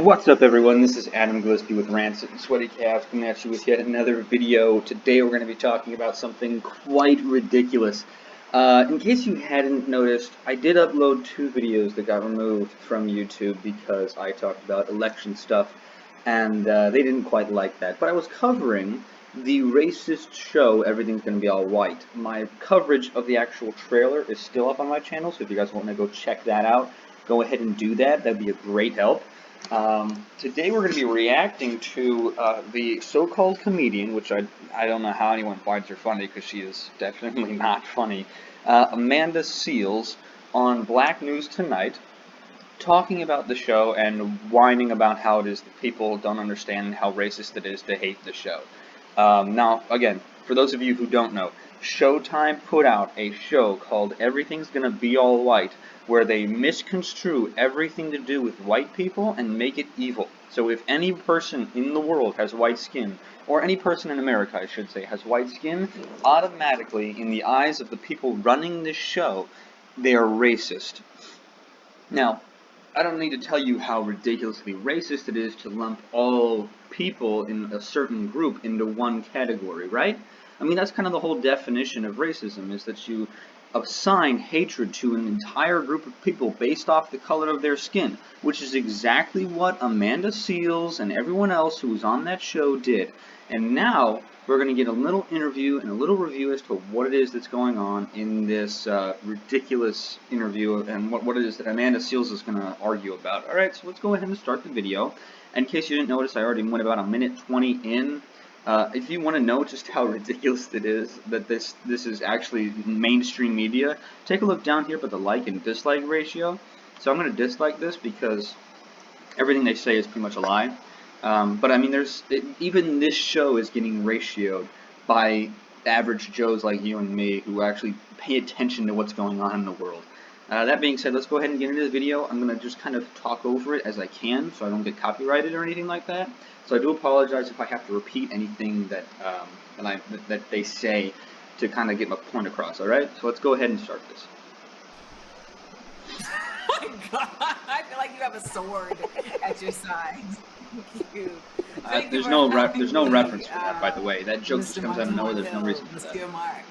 What's up, everyone? This is Adam Gillespie with Rancid and Sweaty Calves coming at you with yet another video. Today we're going to be talking about something quite ridiculous. In case you hadn't noticed, I did upload 2 videos that got removed from YouTube because I talked about election stuff, and they didn't quite like that. But I was covering the racist show, Everything's Gonna Be All White. My coverage of the actual trailer is still up on my channel, so if you guys want to go check that out, go ahead and do that. That'd be a great help. Today we're going to be reacting to the so-called comedian, which I don't know how anyone finds her funny, because she is definitely not funny, Amanda Seales on Black News Tonight, talking about the show and whining about how it is that people don't understand and how racist it is to hate the show. Now, again, for those of you who don't know, Showtime put out a show called Everything's Gonna Be All White, where they misconstrue everything to do with white people and make it evil. So if any person in the world has white skin, or any person in America, I should say, has white skin, automatically, in the eyes of the people running this show, they are racist. Now, I don't need to tell you how ridiculously racist it is to lump all people in a certain group into one category, right? I mean, that's kind of the whole definition of racism, is that you assign hatred to an entire group of people based off the color of their skin, which is exactly what Amanda Seales and everyone else who was on that show did. And now we're going to get a little interview and a little review as to what it is that's going on in this ridiculous interview and what it is that Amanda Seales is going to argue about. Alright, so let's go ahead and start the video. In case you didn't notice, I already went about a minute 20 in. If you want to know just how ridiculous it is that this is actually mainstream media, take a look down here by the like and dislike ratio. So I'm going to dislike this because everything they say is pretty much a lie. But I mean, even this show is getting ratioed by average Joes like you and me who actually pay attention to what's going on in the world. That being said, let's go ahead and get into the video. I'm going to just kind of talk over it as I can so I don't get copyrighted or anything like that. So I do apologize if I have to repeat anything that that they say to kind of get my point across, alright? So let's go ahead and start this. Oh my god, I feel like you have a sword at your side. Cute. There's no reference for that, by the way. That joke just comes out of nowhere. There's no reason for that. Monsieur Mark,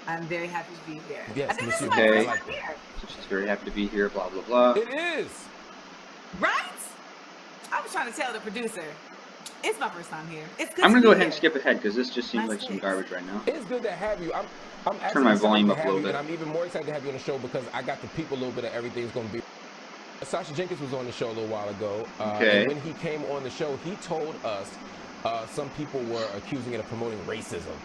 I'm very happy to be here. Yes, I think this is Monsieur my Okay. first time here. So she's very happy to be here, blah, blah, blah. It is. Right? I was trying to tell the producer. It's my first time here. It's good I'm going to go ahead here. and skip ahead because this just seems Nice like some mix. garbage right now. It's good to have you. I'm actually Turn my excited volume to up a have little you, bit. and I'm even more excited to have you on the show because I got to peep a little bit of everything's going to be. Sasha Jenkins was on the show a little while ago. Okay. And when he came on the show, he told us some people were accusing it of promoting racism.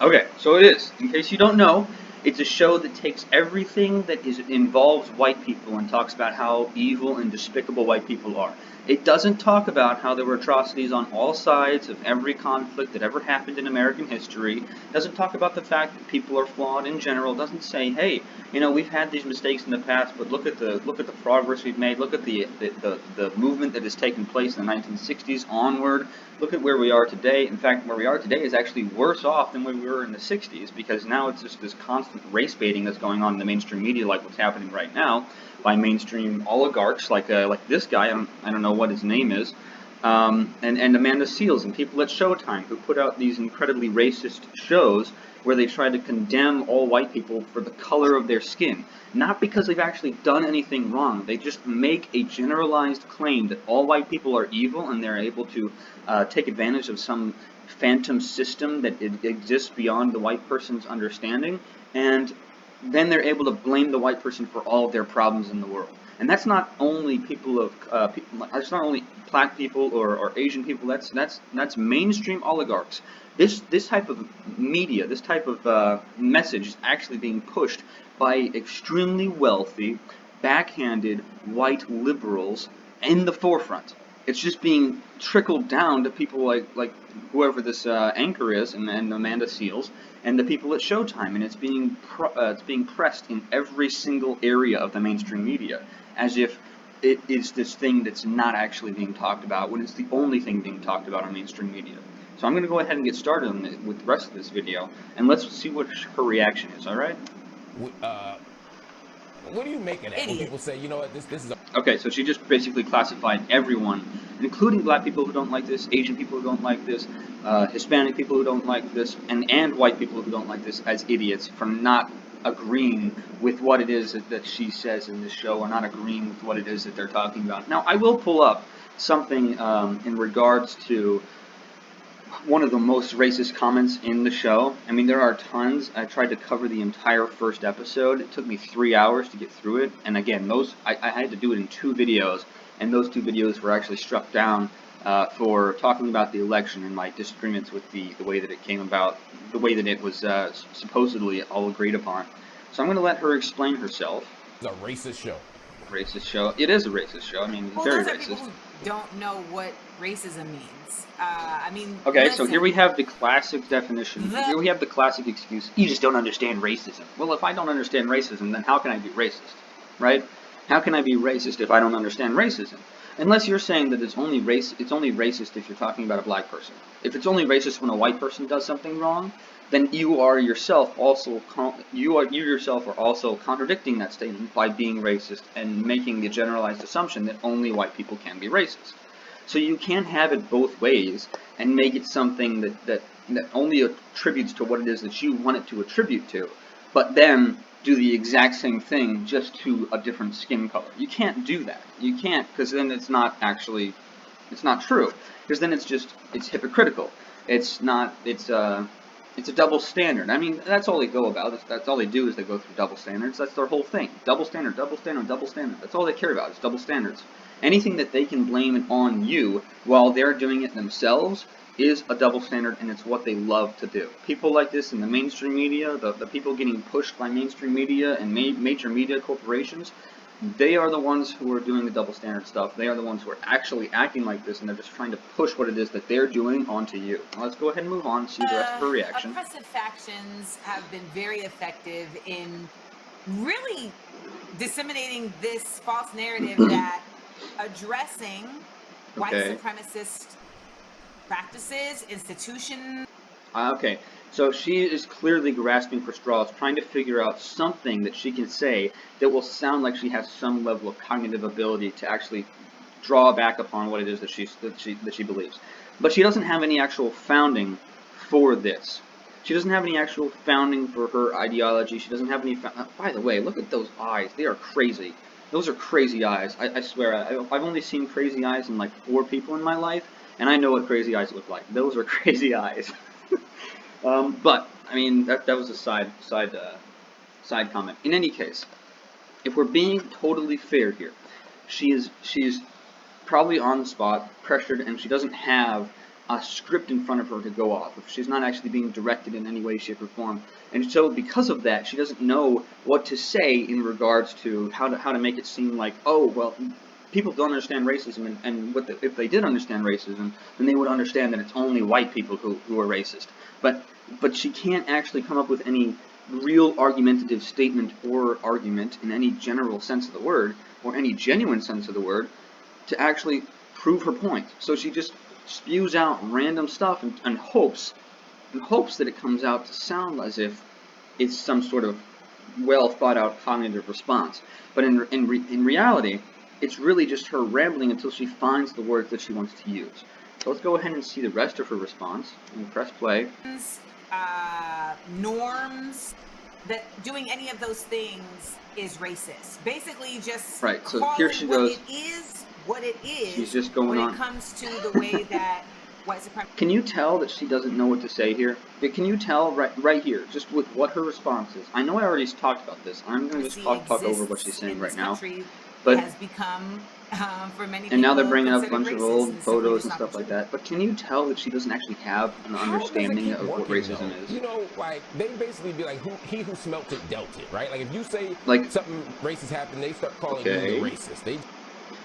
Okay, so it is. In case you don't know, it's a show that takes everything that involves white people and talks about how evil and despicable white people are. It doesn't talk about how there were atrocities on all sides of every conflict that ever happened in American history. It doesn't talk about the fact that people are flawed in general. It doesn't say, hey, you know, we've had these mistakes in the past, but look at the progress we've made. Look at the movement that has taken place in the 1960s onward. Look at where we are today. In fact, where we are today is actually worse off than where we were in the 60s, because now it's just this constant race baiting that's going on in the mainstream media, like what's happening right now, by mainstream oligarchs like this guy. I don't know what his name is, and Amanda Seales and people at Showtime who put out these incredibly racist shows where they try to condemn all white people for the color of their skin. Not because they've actually done anything wrong. They just make a generalized claim that all white people are evil and they're able to take advantage of some phantom system that exists beyond the white person's understanding, and then they're able to blame the white person for all of their problems in the world. And that's not only that's not only black people or Asian people. That's mainstream oligarchs. This type of media, this type of message is actually being pushed by extremely wealthy, backhanded white liberals in the forefront. It's just being trickled down to people like whoever this anchor is, and Amanda Seales, and the people at Showtime, and it's being pressed in every single area of the mainstream media, as if it is this thing that's not actually being talked about, when it's the only thing being talked about on mainstream media. So I'm going to go ahead and get started with the rest of this video, and let's see what her reaction is, alright? What do you make of that? When Idiot. people say, you know what, this is a... Okay, so she just basically classified everyone, including black people who don't like this, Asian people who don't like this, Hispanic people who don't like this, and white people who don't like this as idiots for not agreeing with what it is that she says in this show, or not agreeing with what it is that they're talking about. Now, I will pull up something in regards to one of the most racist comments in the show. I mean, there are tons. I tried to cover the entire first episode. It took me 3 hours to get through it. And again, I had to do it in 2 videos, and those 2 videos were actually struck down for talking about the election and my disagreements with the way that it came about, the way that it was supposedly all agreed upon. So I'm going to let her explain herself. It's a racist show. Racist show. It is a racist show. I mean, Well, very those are racist. people who don't know what racism means. I mean, Okay, listen, so here we have the classic definition. Here we have the classic excuse. You just don't understand racism. Well, if I don't understand racism, then how can I be racist, right? How can I be racist if I don't understand racism? Unless you're saying that it's only racist if you're talking about a black person. If it's only racist when a white person does something wrong, then you yourself are also contradicting that statement by being racist and making the generalized assumption that only white people can be racist. So you can't have it both ways and make it something that only attributes to what it is that you want it to attribute to, but then do the exact same thing just to a different skin color. You can't do that. You can't, because then it's not true. Because then it's hypocritical. It's a double standard. I mean, that's all they go about. That's all they do is they go through double standards. That's their whole thing. Double standard, double standard, double standard. That's all they care about is double standards. Anything that they can blame it on you while they're doing it themselves is a double standard, and it's what they love to do. People like this in the mainstream media, the people getting pushed by mainstream media and major media corporations, they are the ones who are doing the double standard stuff. They are the ones who are actually acting like this, and they're just trying to push what it is that they're doing onto you. Now, let's go ahead and move on and see the rest of her reaction. Oppressive factions have been very effective in really disseminating this false narrative that addressing white supremacist practices, institutions. Okay, so she is clearly grasping for straws, trying to figure out something that she can say that will sound like she has some level of cognitive ability to actually draw back upon what it is that she believes. But she doesn't have any actual founding for this. She doesn't have any actual founding for her ideology. She doesn't have any. By the way, look at those eyes. They are crazy. Those are crazy eyes. I swear. I've only seen crazy eyes in like 4 people in my life, and I know what crazy eyes look like. Those are crazy eyes. But I mean, that was a side comment. In any case, if we're being totally fair here, she is probably on the spot, pressured, and she doesn't have a script in front of her to go off of. She's not actually being directed in any way, shape, or form. And so because of that, she doesn't know what to say in regards to how to make it seem like, oh, well, people don't understand racism, and if they did understand racism, then they would understand that it's only white people who are racist. But she can't actually come up with any real argumentative statement or argument in any general sense of the word, or any genuine sense of the word, to actually prove her point. So she just spews out random stuff and hopes that it comes out to sound as if it's some sort of well thought out cognitive response. But in reality, it's really just her rambling until she finds the words that she wants to use. So let's go ahead and see the rest of her response. And press play. Norms, that doing any of those things is racist. Basically, just right. So here she goes. What it is. She's just going when on. It comes to the way that white supremacy. Can you tell that she doesn't know what to say here? Can you tell right here, just with what her response is? I know I already talked about this. I'm going to just talk over what she's saying right now. But has become, for many and now they're people, bringing up a bunch of old and photos and stuff like that. But can you tell that she doesn't actually have an understanding of what racism is? You know, like, they basically be like, he who smelt it dealt it, right? Like, if you say like, something racist happened, they start calling you the racist.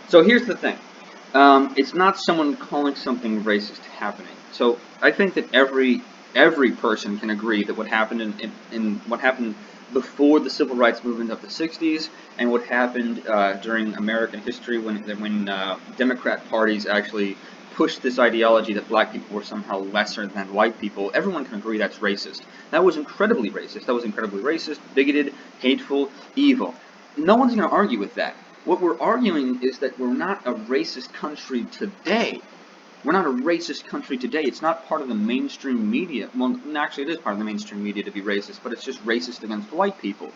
So here's the thing. It's not someone calling something racist happening. So I think that every person can agree that what happened in what happened before the civil rights movement of the 60s and what happened during American history when Democrat parties actually pushed this ideology that black people were somehow lesser than white people, everyone can agree that's racist. That was incredibly racist. That was incredibly racist, bigoted, hateful, evil. No one's going to argue with that. What we're arguing is that we're not a racist country today. We're not a racist country today. It's not part of the mainstream media. Well, actually, it is part of the mainstream media to be racist, but it's just racist against white people.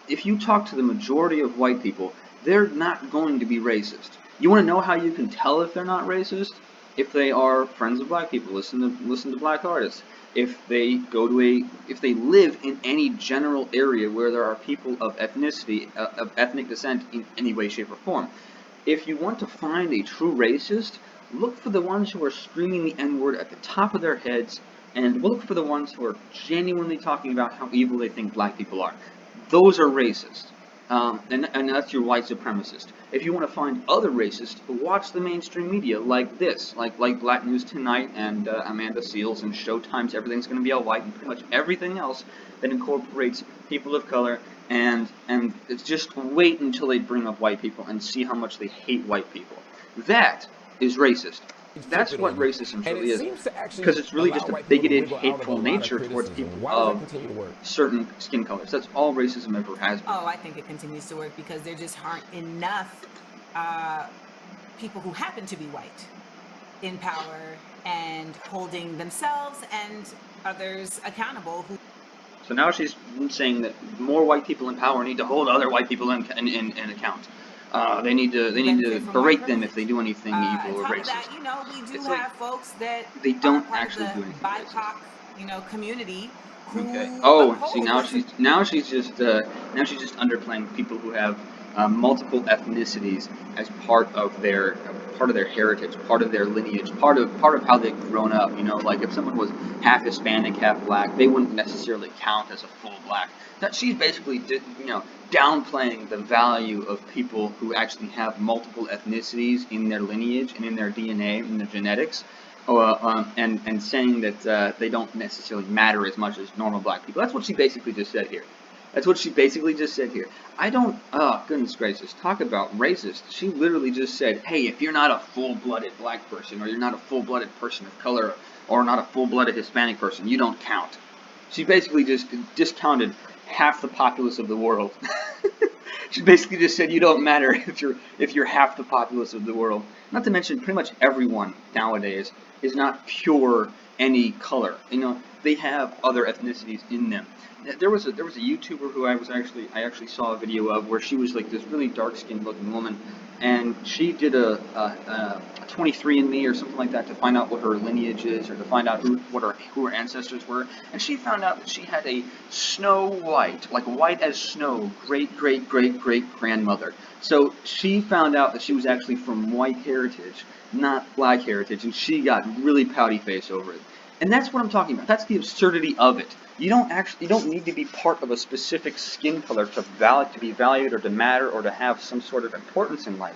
If you talk to the majority of white people, they're not going to be racist. You want to know how you can tell if they're not racist? If they are friends of black people, listen to black artists. If they live in any general area where there are people of ethnicity, of ethnic descent in any way, shape, or form. If you want to find a true racist, look for the ones who are screaming the N-word at the top of their heads, and look for the ones who are genuinely talking about how evil they think black people are. Those are racist. And that's your white supremacist. If you want to find other racists, watch the mainstream media like this, like Black News Tonight and Amanda Seals and Showtime's Everything's Gonna Be All White and pretty much everything else that incorporates people of color, and it's just wait until they bring up white people and see how much they hate white people. That is racist. That's what racism And really it is, seems to actually because it's really allow just a white people to bigoted, wiggle out of a hateful lot of nature towards criticism. people Why does that of continue to work? certain skin colors. That's all racism ever has been. Oh, I think it continues to work because there just aren't enough people who happen to be white in power and holding themselves and others accountable. So now she's saying that more white people in power need to hold other white people in account. They need to berate them if they do anything evil or On top racist. of that, we do It's have like folks that they are don't part actually of do the anything racist. BIPOC, community who Okay. Oh, see, uphold now she's just underplaying people who have multiple ethnicities as part of their heritage, part of their lineage, part of how they've grown up. Like if someone was half Hispanic, half black, they wouldn't necessarily count as a full black. That she's basically downplaying the value of people who actually have multiple ethnicities in their lineage and in their DNA, in their genetics. And saying that they don't necessarily matter as much as normal black people. That's what she basically just said here. I don't, oh, goodness gracious, talk about racist. She literally just said, hey, if you're not a full-blooded black person, or you're not a full-blooded person of color, or not a full-blooded Hispanic person, you don't count. She basically just discounted half the populace of the world. She basically just said you don't matter if you're half the populace of the world. Not to mention, pretty much everyone nowadays is not pure any color. They have other ethnicities in them. There was a YouTuber who I actually saw a video of where she was like this really dark skinned looking woman, and she did a 23andMe or something like that to find out what her lineage is, or to find out who her ancestors were, and she found out that she had a snow white, like white as snow, great great great great grandmother. So she found out that she was actually from white heritage, not black heritage, and she got really pouty face over it. And that's what I'm talking about. That's the absurdity of it. You don't need to be part of a specific skin color to be valued or to matter or to have some sort of importance in life.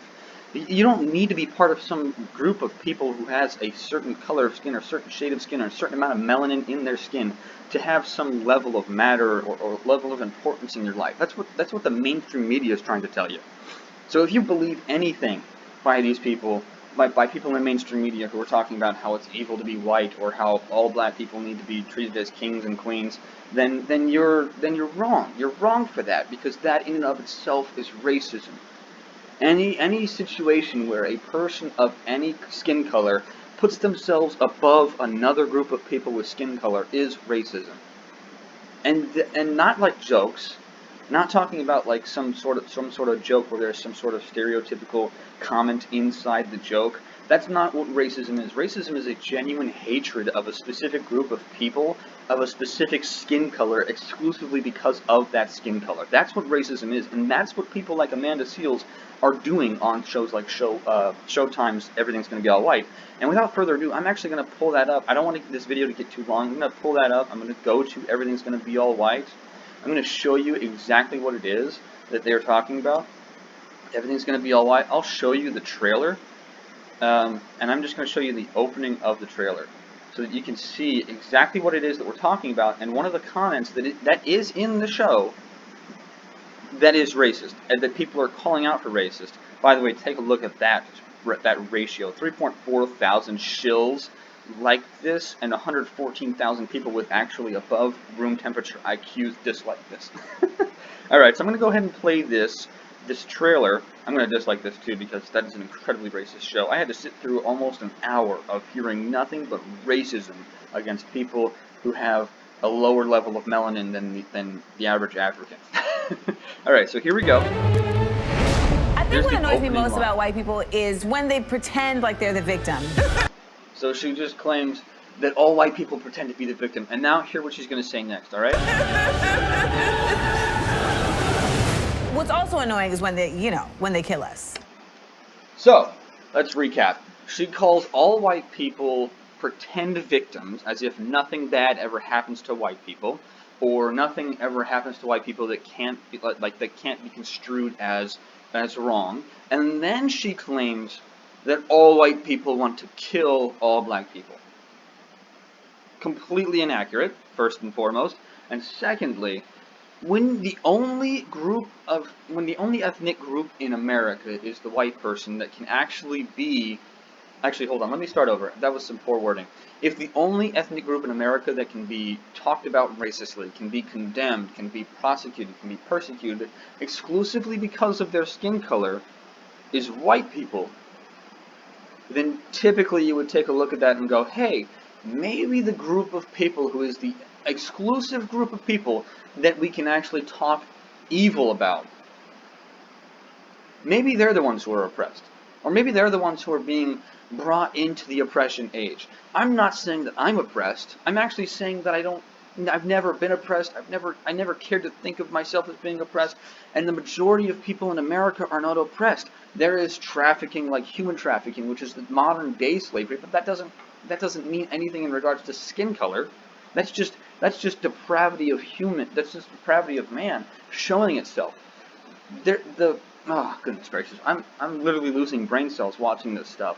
You don't need to be part of some group of people who has a certain color of skin or a certain shade of skin or a certain amount of melanin in their skin to have some level of matter or level of importance in your life. That's what the mainstream media is trying to tell you. So if you believe anything by these people, by people in the mainstream media who are talking about how it's evil to be white or how all black people need to be treated as kings and queens, then you're wrong. You're wrong for that, because that in and of itself is racism. Any situation where a person of any skin color puts themselves above another group of people with skin color is racism. And not like jokes. Not talking about like some sort of joke where there's some sort of stereotypical comment inside the joke. That's not what racism is. Racism is a genuine hatred of a specific group of people of a specific skin color exclusively because of that skin color. That's what racism is, and that's what people like Amanda Seals are doing on shows like Showtime's Everything's Gonna Be All White. And without further ado, I'm actually going to pull that up. I don't want this video to get too long. I'm going to pull that up. I'm going to go to Everything's Gonna Be All White. I'm going to show you exactly what it is that they're talking about. Everything's going to be all white. I'll show you the trailer, and I'm just going to show you the opening of the trailer so that you can see exactly what it is that we're talking about. And one of the comments that is in the show that is racist, and that people are calling out for racist. By the way, take a look at that ratio. 3.4 thousand shills like this, and 114,000 people with actually above room temperature IQs dislike this. Alright, so I'm going to go ahead and play this. this trailer, I'm going to dislike this too because that is an incredibly racist show. I had to sit through almost an hour of hearing nothing but racism against people who have a lower level of melanin than the average African. Alright, so here we go. I think what annoys me most line. about white people is when they pretend like they're the victim. So she just claims that all white people pretend to be the victim. And now hear what she's going to say next, alright? What's also annoying is when they kill us. So, let's recap. She calls all white people pretend victims, as if nothing bad ever happens to white people, or nothing ever happens to white people that can't be, that can't be construed as wrong. And then she claims that all white people want to kill all black people. Completely inaccurate, first and foremost, and secondly, when the only ethnic group in America is the white person that can actually be, hold on, let me start over. That was some poor wording. If the only ethnic group in America that can be talked about racistly, can be condemned, can be prosecuted, can be persecuted exclusively because of their skin color is white people, then typically you would take a look at that and go, hey, maybe the group of people who is the exclusive group of people that we can actually talk evil about, maybe they're the ones who are oppressed. Or maybe they're the ones who are being brought into the oppression age. I'm not saying that I'm oppressed. I'm actually saying that I've never been oppressed. I never cared to think of myself as being oppressed. And the majority of people in America are not oppressed. There is trafficking, like human trafficking, which is the modern day slavery, but that doesn't mean anything in regards to skin color. That's just depravity of that's just depravity of man showing itself. Oh, goodness gracious. I'm literally losing brain cells watching this stuff.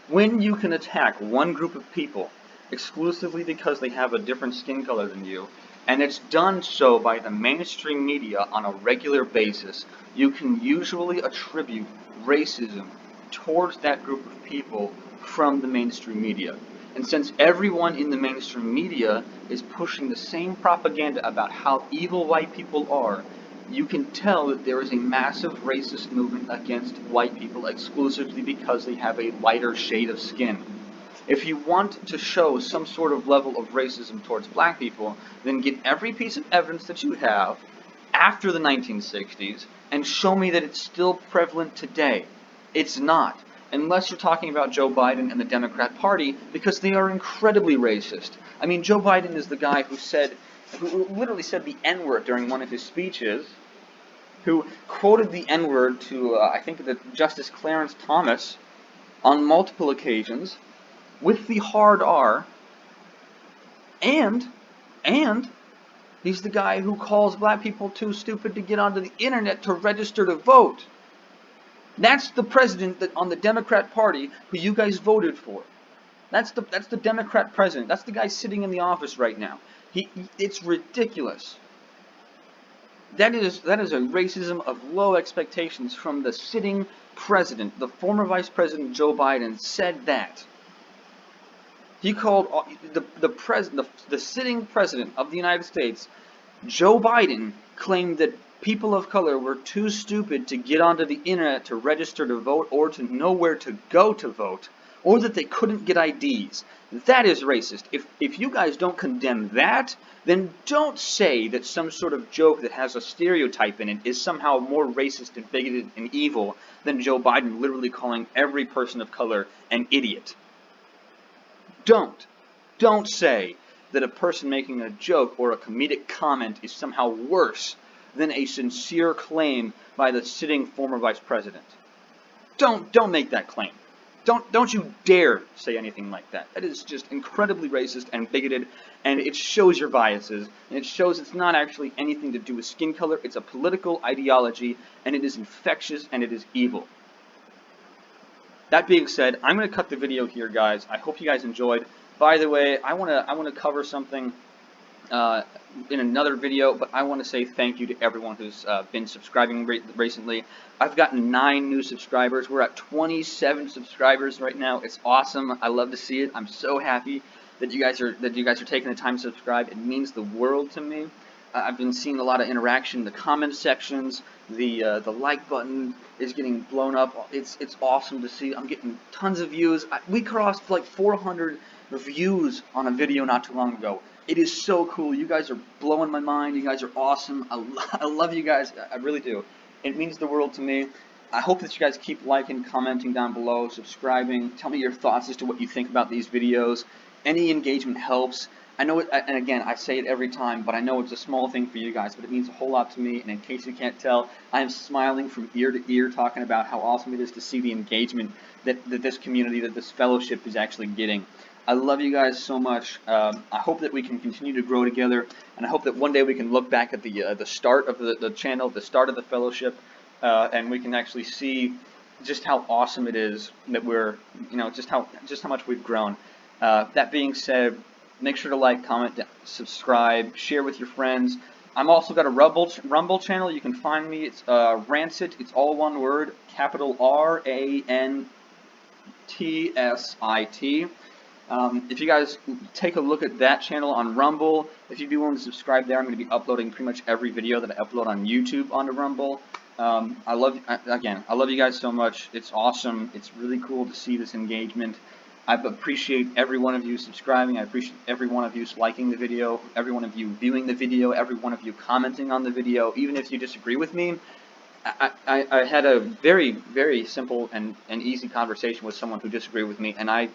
When you can attack one group of people exclusively because they have a different skin color than you, and it's done so by the mainstream media on a regular basis, you can usually attribute racism towards that group of people from the mainstream media. And since everyone in the mainstream media is pushing the same propaganda about how evil white people are, you can tell that there is a massive racist movement against white people exclusively because they have a lighter shade of skin. If you want to show some sort of level of racism towards black people, then get every piece of evidence that you have after the 1960s and show me that it's still prevalent today. It's not. Unless you're talking about Joe Biden and the Democrat Party, because they are incredibly racist. I mean, Joe Biden is the guy who literally said the N-word during one of his speeches, who quoted the N-word to, I think, the Justice Clarence Thomas on multiple occasions, with the hard R, and he's the guy who calls black people too stupid to get onto the internet to register to vote. That's the president on the Democrat Party who you guys voted for. That's the Democrat president. That's the guy sitting in the office right now. It's ridiculous. That is a racism of low expectations from the sitting president. The former Vice President Joe Biden said that. He called the sitting president of the United States, Joe Biden, claimed that people of color were too stupid to get onto the internet to register to vote or to know where to go to vote, or that they couldn't get IDs. That is racist. If you guys don't condemn that, then don't say that some sort of joke that has a stereotype in it is somehow more racist and bigoted and evil than Joe Biden literally calling every person of color an idiot. Don't say that a person making a joke or a comedic comment is somehow worse than a sincere claim by the sitting former vice president. Don't make that claim. Don't you dare say anything like that. That is just incredibly racist and bigoted, and it shows your biases, and it shows it's not actually anything to do with skin color. It's a political ideology, and it is infectious, and it is evil. That being said, I'm going to cut the video here, guys. I hope you guys enjoyed. By the way, I want to cover something in another video, but I want to say thank you to everyone who's been subscribing recently. I've gotten 9 new subscribers. We're at 27 subscribers right now. It's awesome. I love to see it. I'm so happy that you guys are taking the time to subscribe. It means the world to me. I've been seeing a lot of interaction in the comment sections. The like button is getting blown up. It's awesome to see. I'm getting tons of views. We crossed like 400 views on a video not too long ago. It is so cool. You guys are blowing my mind. You guys are awesome. I love you guys. I really do. It means the world to me. I hope that you guys keep liking, commenting down below, subscribing. Tell me your thoughts as to what you think about these videos. Any engagement helps. I know it, and again, I say it every time, but I know it's a small thing for you guys, but it means a whole lot to me. And in case you can't tell, I am smiling from ear to ear talking about how awesome it is to see the engagement that this community, that this fellowship is actually getting. I love you guys so much. I hope that we can continue to grow together, and I hope that one day we can look back at the start of the channel, the start of the fellowship, and we can actually see just how awesome it is that we're, just how much we've grown. That being said, make sure to like, comment, subscribe, share with your friends. I'm also got a Rumble channel. You can find me. It's Rancid. It's all one word, capital RANTSIT. If you guys take a look at that channel on Rumble, if you'd be willing to subscribe there, I'm going to be uploading pretty much every video that I upload on YouTube onto Rumble. I love you guys so much. It's awesome. It's really cool to see this engagement. I appreciate every one of you subscribing. I appreciate every one of you liking the video, every one of you viewing the video, every one of you commenting on the video, even if you disagree with me. I had a very, very simple and easy conversation with someone who disagreed with me, and I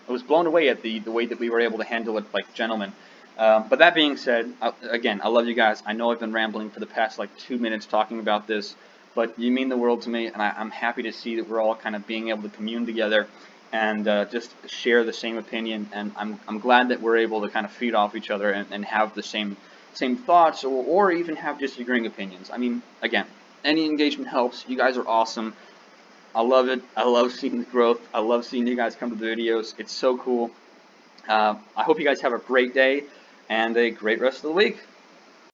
was blown away at the way that we were able to handle it like gentlemen. But that being said, again, I love you guys. I know I've been rambling for the past like 2 minutes talking about this, but you mean the world to me, and I'm happy to see that we're all kind of being able to commune together and just share the same opinion. And I'm glad that we're able to kind of feed off each other and have the same thoughts, or even have disagreeing opinions. I mean, again, any engagement helps. You guys are awesome. I love it. I love seeing the growth. I love seeing you guys come to the videos. It's so cool. I hope you guys have a great day and a great rest of the week.